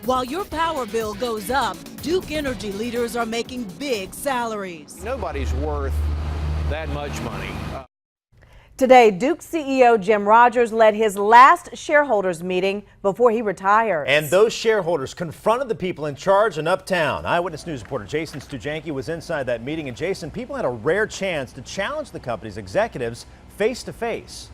While your power bill goes up, Duke Energy leaders are making big salaries. Nobody's worth that much money. Today, Duke CEO Jim Rogers led his last shareholders meeting before he retires. And those shareholders confronted the people in charge in Uptown. Eyewitness News reporter Jason Stujanki was inside that meeting. And Jason, people had a rare chance to challenge the company's executives face to face.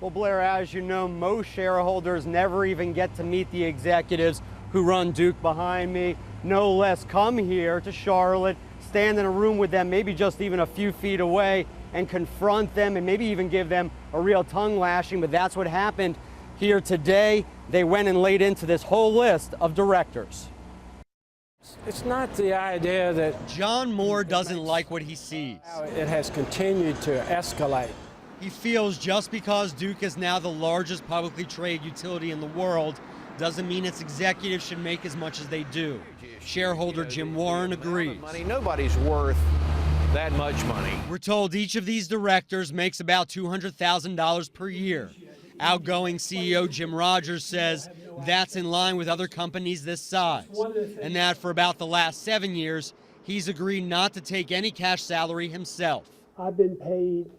Well, Blair, as you know, most shareholders never even get to meet the executives who run Duke behind me. No less come here to Charlotte, stand in a room with them, maybe just even a few feet away, and confront them and maybe even give them a real tongue lashing. But that's what happened here today. They went and laid into this whole list of directors. It's not the idea that John Moore doesn't like what he sees. it has continued to escalate. He feels just because Duke is now the largest publicly traded utility in the world doesn't mean its executives should make as much as they do. Shareholder Jim Warren agrees. Nobody's worth that much money. We're told each of these directors makes about $200,000 per year. Outgoing CEO Jim Rogers says that's in line with other companies this size, and that for about the last 7 years, he's agreed not to take any cash salary himself. I've been paid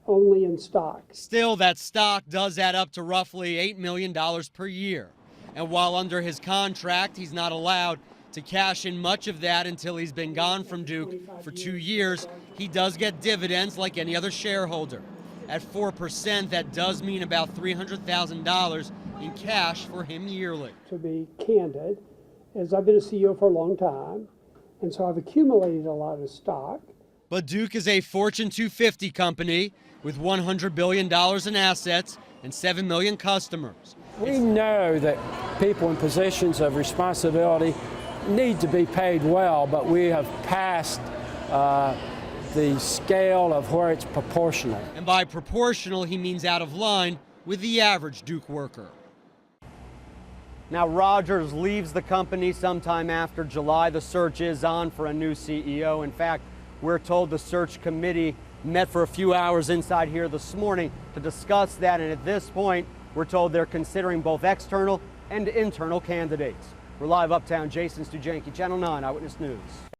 only in stock. Still, that stock does add up to roughly $8 million per year. And while under his contract, he's not allowed to cash in much of that until he's been gone from Duke for 2 years, he does get dividends like any other shareholder. At 4%, that does mean about $300,000 in cash for him yearly. To be candid, as I've been a CEO for a long time, and so I've accumulated a lot of stock. But Duke is a Fortune 250 company with $100 billion in assets and 7 million customers. We know that people in positions of responsibility need to be paid well, but we have passed the scale of where it's proportional. And by proportional, he means out of line with the average Duke worker. Now, Rogers leaves the company sometime after July. The search is on for a new CEO. In fact, we're told the search committee met for a few hours inside here this morning to discuss that, and at this point, we're told they're considering both external and internal candidates. We're live uptown. Jason Stujanki, Channel 9 Eyewitness News.